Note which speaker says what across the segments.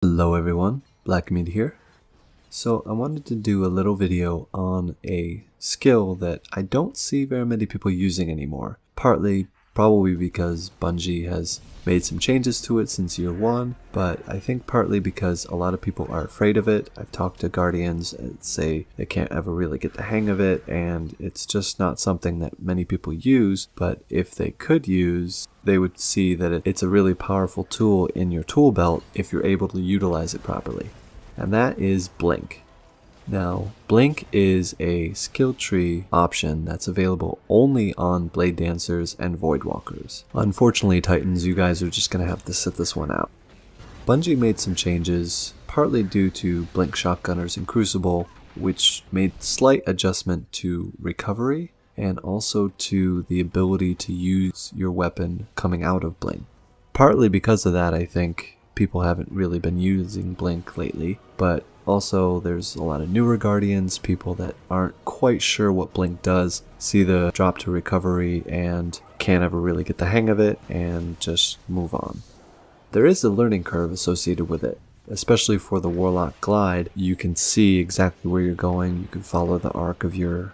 Speaker 1: Hello everyone, Blackmead here. So I wanted to do a little video on a skill that I don't see very many people using anymore. Partly probably because Bungie has made some changes to it since year one, but I think partly because a lot of people are afraid of it. I've talked to Guardians that say they can't ever really get the hang of it, and it's just not something that many people use, but if they could use, they would see that it's a really powerful tool in your tool belt if you're able to utilize it properly. And that is Blink. Now, Blink is a skill tree option that's available only on Blade Dancers and Voidwalkers. Unfortunately, Titans, you guys are just going to have to sit this one out. Bungie made some changes, partly due to Blink Shotgunners in Crucible, which made slight adjustment to recovery and also to the ability to use your weapon coming out of Blink. Partly because of that, I think people haven't really been using Blink lately, but also there's a lot of newer Guardians, people that aren't quite sure what Blink does, see the drop to recovery and can't ever really get the hang of it and just move on. There is a learning curve associated with it, especially for the Warlock Glide. You can see exactly where you're going, you can follow the arc of your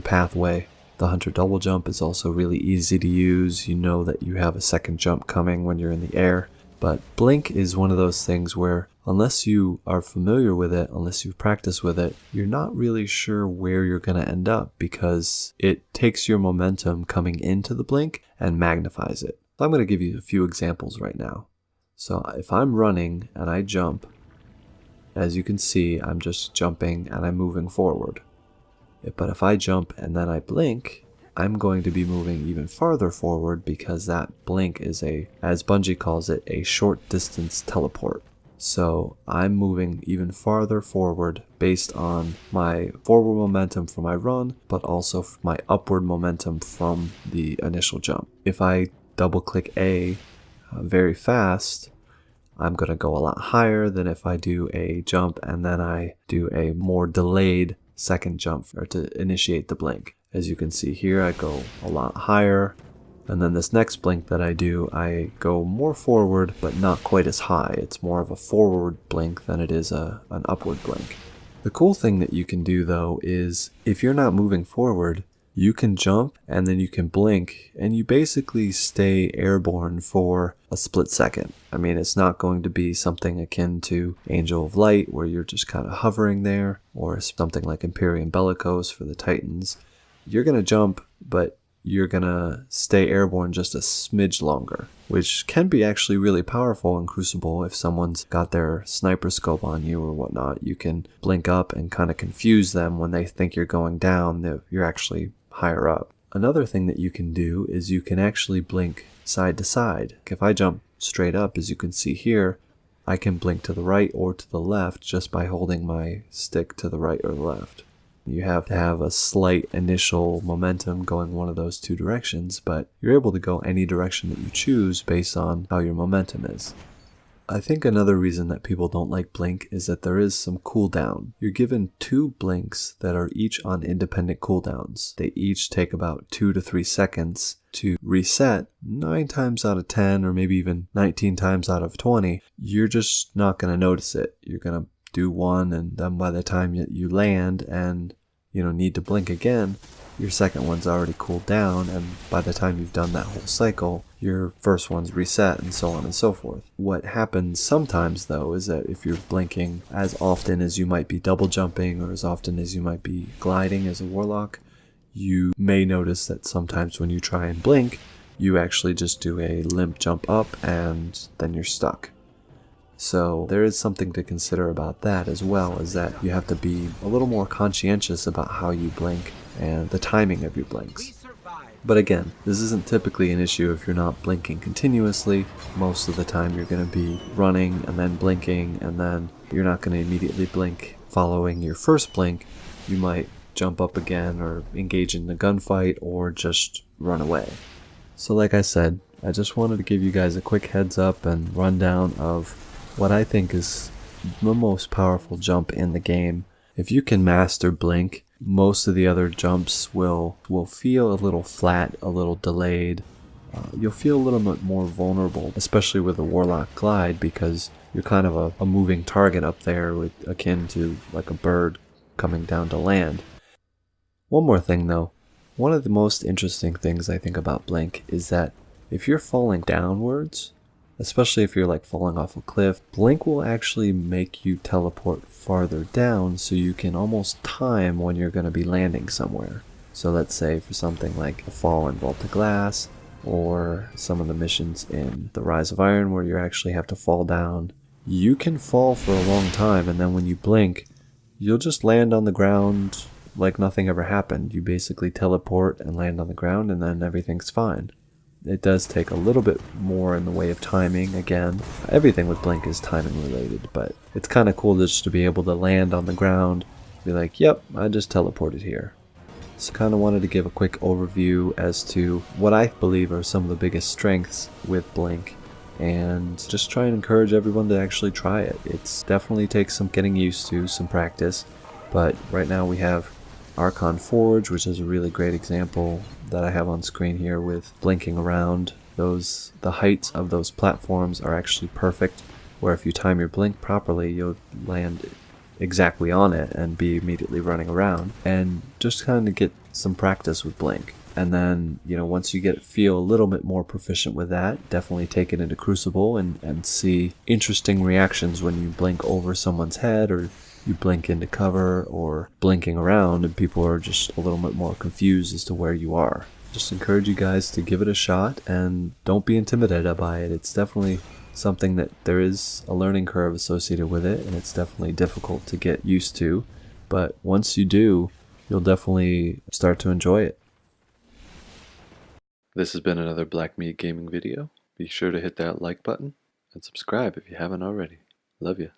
Speaker 1: pathway. The Hunter double jump is also really easy to use. You know that you have a second jump coming when you're in the air. But Blink is one of those things where unless you are familiar with it, unless you've practiced with it, you're not really sure where you're going to end up because it takes your momentum coming into the Blink and magnifies it. So I'm going to give you a few examples right now. So if I'm running and I jump, as you can see, I'm just jumping and I'm moving forward. But if I jump and then I blink, I'm going to be moving even farther forward because that blink is as Bungie calls it, a short distance teleport. So I'm moving even farther forward based on my forward momentum from my run, but also my upward momentum from the initial jump. If I double click A very fast, I'm going to go a lot higher than if I do a jump and then I do a more delayed second jump to initiate the blink. As you can see here, I go a lot higher, and then this next blink that I do, I go more forward, but not quite as high. It's more of a forward blink than it is an upward blink. The cool thing that you can do though is if you're not moving forward, you can jump and then you can blink and you basically stay airborne for a split second. I mean, it's not going to be something akin to Angel of Light where you're just kind of hovering there, or something like Imperium Bellicose for the Titans. You're going to jump, but you're going to stay airborne just a smidge longer, which can be actually really powerful in Crucible. If someone's got their sniper scope on you or whatnot, you can blink up and kind of confuse them when they think you're going down, you're actually higher up. Another thing that you can do is you can actually blink side to side. If I jump straight up, as you can see here, I can blink to the right or to the left just by holding my stick to the right or the left. You have to have a slight initial momentum going one of those two directions, but you're able to go any direction that you choose based on how your momentum is. I think another reason that people don't like Blink is that there is some cooldown. You're given 2 blinks that are each on independent cooldowns. They each take about 2 to 3 seconds to reset. 9 times out of 10, or maybe even 19 times out of 20, you're just not going to notice it. You're going to do one, and then by the time you land and need to blink again, your second one's already cooled down, and by the time you've done that whole cycle, your first one's reset, and so on and so forth. What happens sometimes though is that if you're blinking as often as you might be double jumping or as often as you might be gliding as a warlock, you may notice that sometimes when you try and blink, you actually just do a limp jump up and then you're stuck. So there is something to consider about that, as well as that you have to be a little more conscientious about how you blink and the timing of your blinks. But again, this isn't typically an issue if you're not blinking continuously. Most of the time you're going to be running and then blinking, and then you're not going to immediately blink following your first blink. You might jump up again or engage in the gunfight or just run away. So like I said, I just wanted to give you guys a quick heads up and rundown of what I think is the most powerful jump in the game. If you can master Blink, most of the other jumps will feel a little flat, a little delayed. You'll feel a little bit more vulnerable, especially with the Warlock Glide, because you're kind of a moving target up there, with akin to like a bird coming down to land. One more thing though, one of the most interesting things I think about Blink is that if you're falling downwards, especially if you're like falling off a cliff, Blink will actually make you teleport farther down so you can almost time when you're going to be landing somewhere. So let's say for something like a fall in Vault of Glass, or some of the missions in the Rise of Iron where you actually have to fall down, you can fall for a long time, and then when you blink, you'll just land on the ground like nothing ever happened. You basically teleport and land on the ground, and then everything's fine. It does take a little bit more in the way of timing. Again, everything with Blink is timing related, but it's kind of cool just to be able to land on the ground, be like, yep, I just teleported here. So kind of wanted to give a quick overview as to what I believe are some of the biggest strengths with Blink, and just try and encourage everyone to actually try it. It's definitely takes some getting used to, some practice, but right now we have Archon Forge, which is a really great example that I have on screen here with blinking around. The heights of those platforms are actually perfect, where if you time your blink properly, you'll land exactly on it and be immediately running around, and just kind of get some practice with Blink. And then, once you feel a little bit more proficient with that, definitely take it into Crucible and see interesting reactions when you blink over someone's head, or you blink into cover, or blinking around and people are just a little bit more confused as to where you are. Just encourage you guys to give it a shot and don't be intimidated by it. It's definitely something that there is a learning curve associated with it, and it's definitely difficult to get used to, but once you do, you'll definitely start to enjoy it. This has been another Blackmead gaming video. Be sure to hit that like button and subscribe if you haven't already. Love ya.